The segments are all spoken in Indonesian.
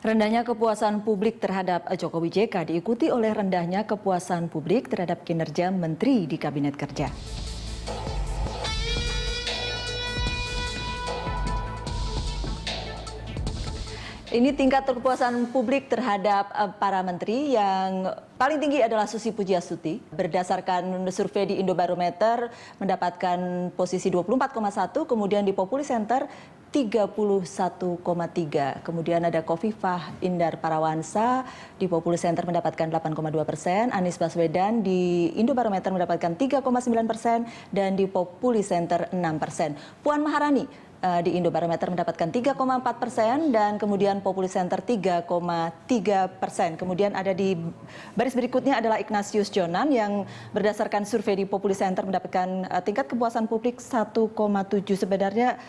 Rendahnya kepuasan publik terhadap Jokowi JK diikuti oleh rendahnya kepuasan publik terhadap kinerja menteri di Kabinet Kerja. Ini tingkat kepuasan publik terhadap para menteri yang paling tinggi adalah Susi Pujiastuti. Berdasarkan survei di Indobarometer mendapatkan posisi 24,1, kemudian di Populi Center 31,3. Kemudian ada Khofifah Indar Parawansa di Populi Center mendapatkan 8,2%, Anies Baswedan di Indobarometer mendapatkan 3,9% dan di Populi Center 6%. Puan Maharani di Indobarometer mendapatkan 3,4% dan kemudian Populi Center 3,3%. Kemudian ada di baris berikutnya adalah Ignatius Jonan yang berdasarkan survei di Populi Center mendapatkan tingkat kepuasan publik 1,7. Sebenarnya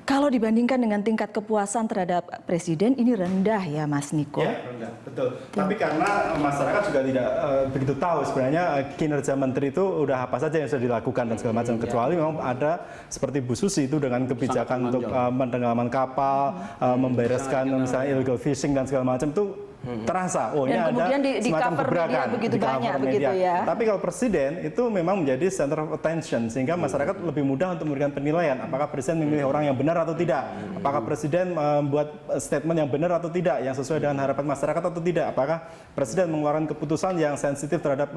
kalau dibandingkan dengan tingkat kepuasan terhadap Presiden, ini rendah ya Mas Niko? Ya, rendah, betul. Tapi karena masyarakat juga tidak begitu tahu sebenarnya kinerja menteri itu udah apa saja yang sudah dilakukan dan segala macam. Kecuali memang ada seperti Bu Susi itu dengan kebijakan untuk penenggelaman kapal, membereskan misalnya illegal fishing dan segala macam itu terasa. Oh, ini ada semacam gebrakan begitu banyak begitu ya. Tapi kalau presiden itu memang menjadi center of attention sehingga masyarakat lebih mudah untuk memberikan penilaian apakah presiden memilih orang yang benar atau tidak. Apakah presiden membuat statement yang benar atau tidak, yang sesuai dengan harapan masyarakat atau tidak. Apakah presiden mengeluarkan keputusan yang sensitif terhadap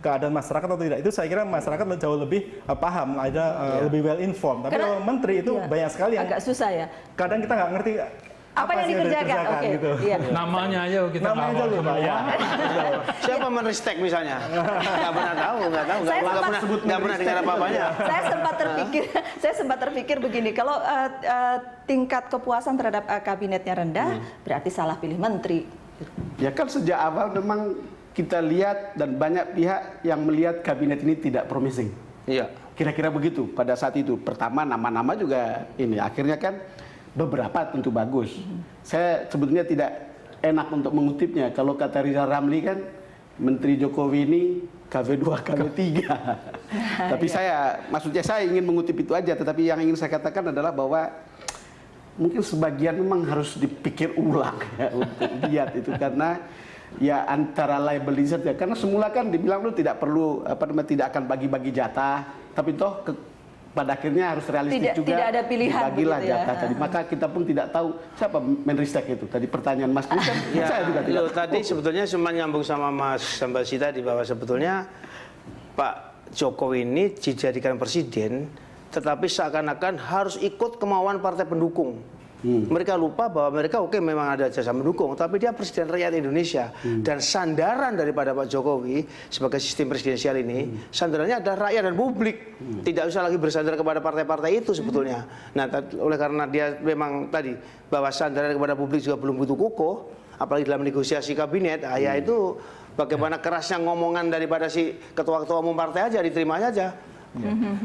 keadaan masyarakat atau tidak. Itu saya kira masyarakat jauh lebih paham, ada lebih well informed. Tapi kalau menteri itu banyak sekali yang agak susah ya. Kadang kita nggak ngerti apa yang dikerjakan, oke. Gitu. Iya. Namanya aja kita nggak tahu semua. Ya. Siapa menristek misalnya? Nggak pernah tahu, nggak pernah dengar apa-apanya. Saya sempat terpikir begini, kalau tingkat kepuasan terhadap kabinetnya rendah, berarti salah pilih menteri. Ya kan sejak awal memang kita lihat dan banyak pihak yang melihat kabinet ini tidak promising. Iya. Kira-kira begitu pada saat itu. Pertama nama-nama juga ini, akhirnya kan beberapa tentu bagus. Saya sebetulnya tidak enak untuk mengutipnya. Kalau kata Rizal Ramli kan, Menteri Jokowi ini KV2, KV3. Tapi maksudnya saya ingin mengutip itu aja. Tetapi yang ingin saya katakan adalah bahwa mungkin sebagian memang harus dipikir ulang ya, untuk lihat itu. Karena ya antara liability ya. Karena semula kan dibilang lu tidak perlu, tidak akan bagi-bagi jatah. Tapi toh pada akhirnya harus realistis juga. Tidak ada pilihan. Bagilah ya. jatah tadi. Maka kita pun tidak tahu siapa Menristek itu. Tadi pertanyaan Mas Kris ya, saya juga tidak. Tadi sebetulnya cuma nyambung sama Mas Sambasi tadi bahwa sebetulnya Pak Jokowi ini dijadikan presiden, tetapi seakan-akan harus ikut kemauan partai pendukung. Mereka lupa bahwa mereka memang ada jasa mendukung, tapi dia presiden rakyat Indonesia. Dan sandaran daripada Pak Jokowi sebagai sistem presidensial ini, sandarannya adalah rakyat dan publik. Tidak usah lagi bersandar kepada partai-partai itu sebetulnya. Nah, oleh karena dia memang tadi bahwa sandaran kepada publik juga belum begitu kokoh, apalagi dalam negosiasi kabinet, ya itu bagaimana kerasnya ngomongan daripada si ketua-ketua umum partai aja diterimanya aja.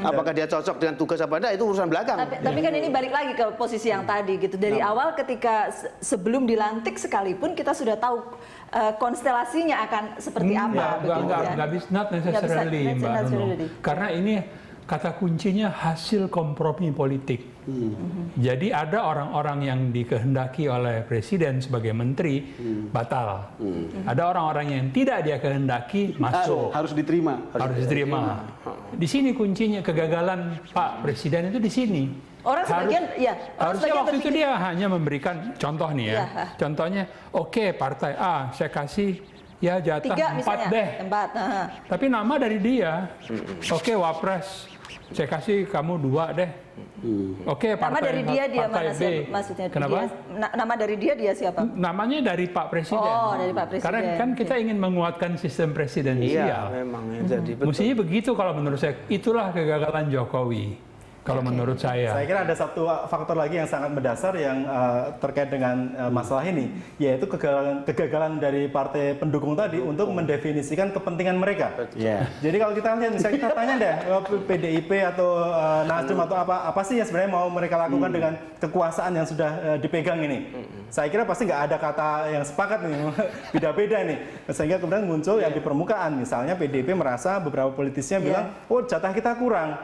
Apakah dia cocok dengan tugas apa enggak itu urusan belakang. Tapi kan ini balik lagi ke posisi yang tadi gitu. Dari awal ketika sebelum dilantik sekalipun kita sudah tahu konstelasinya akan seperti apa. Not necessarily, Mbak Nuno. Karena ini kata kuncinya hasil kompromi politik. Jadi ada orang-orang yang dikehendaki oleh presiden sebagai menteri batal. Ada orang-orang yang tidak dia kehendaki masuk. Harus diterima. Harus diterima. Di sini kuncinya kegagalan Pak Presiden itu di sini. Orang sebagian harusnya waktu itu dia hanya memberikan contoh nih ya. Contohnya, oke, partai A saya kasih ya jatah 4 deh. Tapi nama dari dia. Oke, Wapres saya kasih kamu 2 deh. Oke, nama dari dia partai mana B. Maksudnya kenapa? Nama dari dia siapa? Namanya dari Pak Presiden. Oh, dari Pak Presiden. Karena kan kita ingin menguatkan sistem presidensial. Iya, memang jadi betul. Mestinya begitu kalau menurut saya. Itulah kegagalan Jokowi. Kalau menurut saya kira ada satu faktor lagi yang sangat mendasar yang terkait dengan masalah ini, yaitu kegagalan dari partai pendukung tadi untuk mendefinisikan kepentingan mereka. Jadi kalau kita lihat, misalnya kita tanya deh, PDIP atau Nasdem atau apa sih yang sebenarnya mau mereka lakukan dengan kekuasaan yang sudah dipegang ini? Saya kira pasti nggak ada kata yang sepakat nih, beda-beda nih. Sehingga kemudian muncul yang di permukaan, misalnya PDIP merasa beberapa politisnya bilang, oh jatah kita kurang.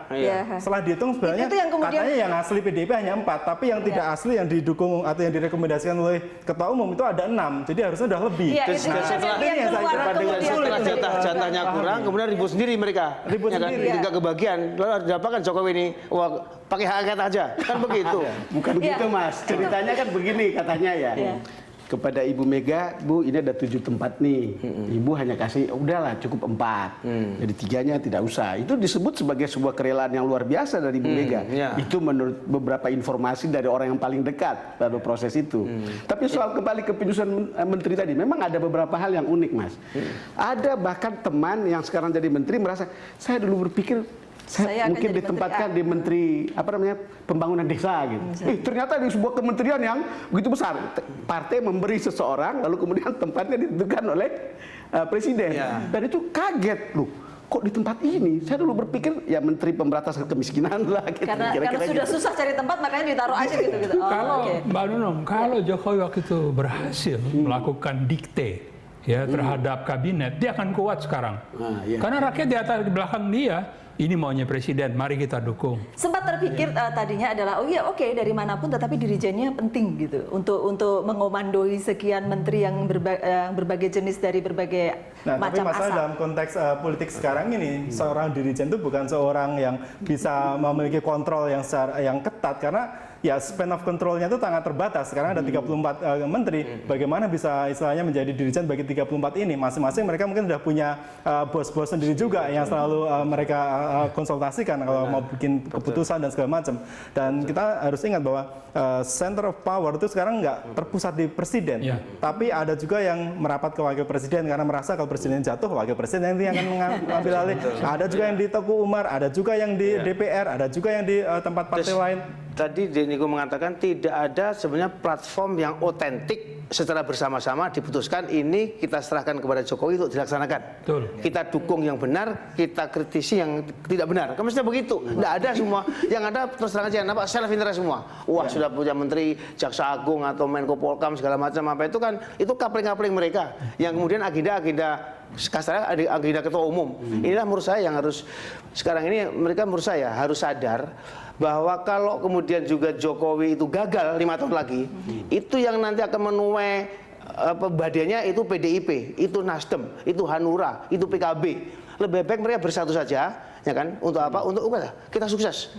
Setelah dihitung sebenarnya itu yang kemudian, katanya yang asli PDIP hanya 4, tapi yang tidak asli yang didukung atau yang direkomendasikan oleh ketua umum itu ada 6. Jadi harusnya udah lebih. Iya, Terus itu setelah- yang ini yang saya keluar kira kemudian. setelah jatahnya kurang, kemudian ribut sendiri mereka. Ribut Ya kan? sendiri. Tidak kebagian. Lalu ada apa kan Jokowi ini? Wah, pakai hak angket aja. Kan begitu. Bukan Iya. gitu Mas, ceritanya kan begini katanya ya. Iya. Kepada Ibu Mega, Bu ini ada 7 tempat nih. Ibu hanya kasih, udahlah cukup 4. Jadi 3-nya tidak usah. Itu disebut sebagai sebuah kerelaan yang luar biasa dari Ibu Mega. Ya. Itu menurut beberapa informasi dari orang yang paling dekat pada proses itu. Tapi soal kembali ke penyusunan menteri tadi, memang ada beberapa hal yang unik Mas. Ada bahkan teman yang sekarang jadi menteri merasa, saya dulu berpikir Saya akan mungkin jadi ditempatkan menteri di menteri apa namanya pembangunan desa gitu. Ternyata di sebuah kementerian yang begitu besar, partai memberi seseorang lalu kemudian tempatnya ditentukan oleh presiden. Ya. Dan itu kaget loh. Kok di tempat ini? Saya dulu berpikir ya menteri pemberantasan kemiskinan lah gitu. Karena Kira-kira sudah gitu. susah cari tempat, makanya ditaruh aja gitu. Oh, Kalau oke. Mbak Nunung, kalau Jokowi waktu itu berhasil melakukan dikte ya terhadap kabinet, dia akan kuat sekarang. Iya. Karena rakyat di atas di belakang dia, ini maunya presiden, mari kita dukung. Sempat terpikir tadinya adalah, oh iya oke dari manapun, tetapi dirijennya penting gitu untuk mengomandoi sekian menteri yang berbagai jenis dari berbagai Nah, tapi macam masalah asal. dalam konteks politik sekarang ini, seorang dirijen itu bukan seorang yang bisa memiliki kontrol yang ketat, karena ya span of control-nya itu sangat terbatas. Sekarang ada 34 menteri, bagaimana bisa istilahnya menjadi dirijen bagi 34 ini? Masing-masing mereka mungkin sudah punya bos-bos sendiri juga yang selalu mereka konsultasikan kalau mau bikin keputusan dan segala macam. Dan kita harus ingat bahwa center of power itu sekarang nggak terpusat di presiden, Ya. tapi ada juga yang merapat ke wakil presiden karena merasa kalau presiden jatuh, wakil presiden yang akan mengambil alih. Ada juga yang di Teguh Umar, ada juga yang di DPR, ada juga yang di tempat partai lain. Tadi Niko mengatakan tidak ada sebenarnya platform yang otentik secara bersama-sama diputuskan ini kita serahkan kepada Jokowi untuk dilaksanakan. Betul. Kita dukung yang benar, kita kritisi yang tidak benar. Kan mestinya begitu. Tidak ada semua. Yang ada terus terang aja nampak self interest semua. Wah, sudah punya menteri Jaksa Agung atau Menko Polkam segala macam apa itu kan itu kapling-kapling mereka. Yang kemudian agenda kasarnya agenda ketua umum. Inilah menurut saya yang harus sekarang ini mereka menurut saya harus sadar bahwa kalau kemudian juga Jokowi itu gagal 5 tahun lagi, itu yang nanti akan menuai badannya itu PDIP, itu Nasdem, itu Hanura, itu PKB. Lebih baik mereka bersatu saja, ya kan? Untuk apa? Untuk apa? Kita sukses.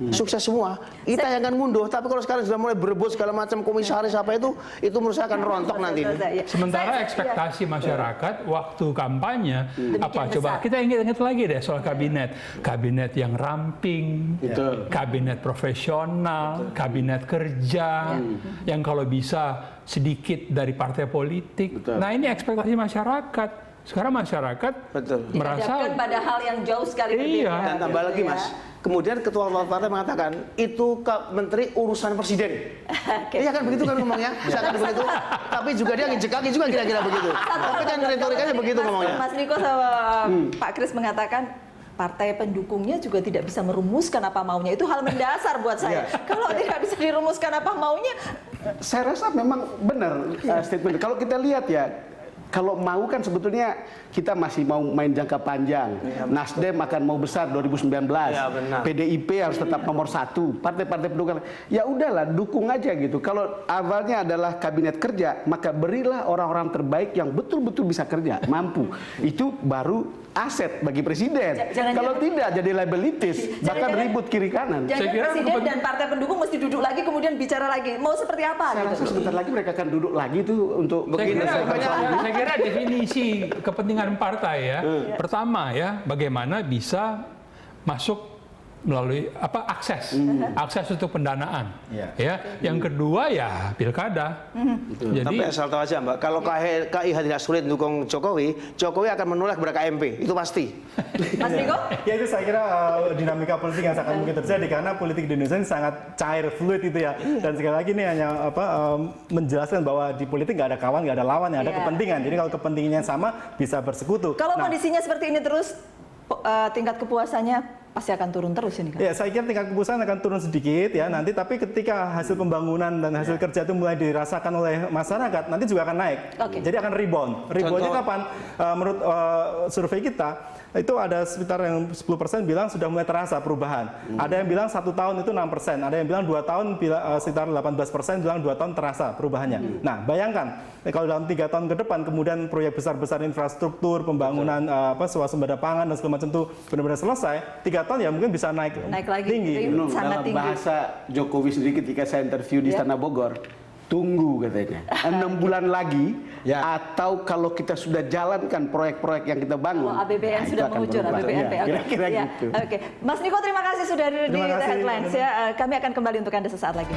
Sukses semua. Kita yang akan ngunduh, tapi kalau sekarang sudah mulai berebut segala macam komisaris apa itu menurut saya akan rontok nanti. Sementara ekspektasi masyarakat waktu kampanye apa coba besar. kita ingat lagi deh soal kabinet yang ramping, Betul. kabinet profesional, kabinet kerja yang kalau bisa sedikit dari partai politik. Betul. Nah ini ekspektasi masyarakat. Sekarang masyarakat Betul. merasa Dihadapkan pada hal yang jauh sekali berbeda. Iya. Dan tambah gitu lagi ya. Mas, kemudian ketua partai mengatakan itu menteri urusan presiden. Iya kan begitu kan ngomongnya, misalkan begitu. Tapi juga dia nginjek kaki juga kira-kira begitu. Tapi kan retorikanya begitu ngomongnya. Mas Niko sama Pak Kris mengatakan partai pendukungnya juga tidak bisa merumuskan apa maunya. Itu hal mendasar buat saya. Kalau tidak bisa dirumuskan apa maunya, Saya rasa memang benar statement. Kalau kita lihat ya, kalau mau kan sebetulnya kita masih mau main jangka panjang. Nasdem akan mau besar 2019. Ya, benar. PDIP harus tetap nomor 1. Partai-partai pendukung. Ya udahlah, dukung aja gitu. Kalau awalnya adalah kabinet kerja, maka berilah orang-orang terbaik yang betul-betul bisa kerja, mampu. Itu baru aset bagi presiden. Kalau tidak jadi liabilities, bahkan Jangan-jangan- ribut kiri kanan. jangan Saya kira presiden dan partai pendukung mesti duduk lagi kemudian bicara lagi. Mau seperti apa Saya rasa gitu. sebentar lagi mereka akan duduk lagi tuh untuk saya kira definisi kepentingan partai ya. Pertama ya, bagaimana bisa masuk melalui akses untuk pendanaan. Iya. Ya. Yang kedua ya pilkada. Jadi Tapi asal tahu aja Mbak, kalau KIH tidak sulit mendukung Jokowi, Jokowi akan menolak kepada KMP, itu pasti. Mas Niko? Ya itu saya kira dinamika politik yang sangat mungkin terjadi karena politik di Indonesia ini sangat cair, fluid itu ya. Dan sekali lagi ini hanya menjelaskan bahwa di politik nggak ada kawan, nggak ada lawan, yang ada Iya. kepentingan. Jadi kalau kepentingannya sama bisa bersekutu. Kalau Nah, kondisinya seperti ini terus, tingkat kepuasannya pasti akan turun terus ini kan? ya saya kira tingkat kepuasan akan turun sedikit ya nanti, tapi ketika hasil pembangunan dan hasil kerja itu mulai dirasakan oleh masyarakat, nanti juga akan naik. Oke. Jadi akan rebound. Reboundnya Contoh. kapan? Menurut survei kita itu ada sekitar yang 10% bilang sudah mulai terasa perubahan. Ada yang bilang 1 tahun itu 6%, ada yang bilang 2 tahun sekitar 18% bilang 2 tahun terasa perubahannya. Nah, bayangkan kalau dalam 3 tahun ke depan kemudian proyek besar-besar infrastruktur, pembangunan swasembada pangan dan segala macam itu benar-benar selesai, 3 tahun ya mungkin bisa naik lagi tinggi. sangat Dalam tinggi. bahasa Jokowi sendiri ketika saya interview di Istana Bogor, tunggu katanya 6 bulan lagi, atau kalau kita sudah jalankan proyek-proyek yang kita bangun, Kalau APBN itu sudah akan mengucur, berubah. APBNP. Ya, kira-kira Ya, gitu. Oke, Mas Niko terima kasih sudah hadir di Terima The kasih, Headlines ya. Kami akan kembali untuk Anda sesaat lagi.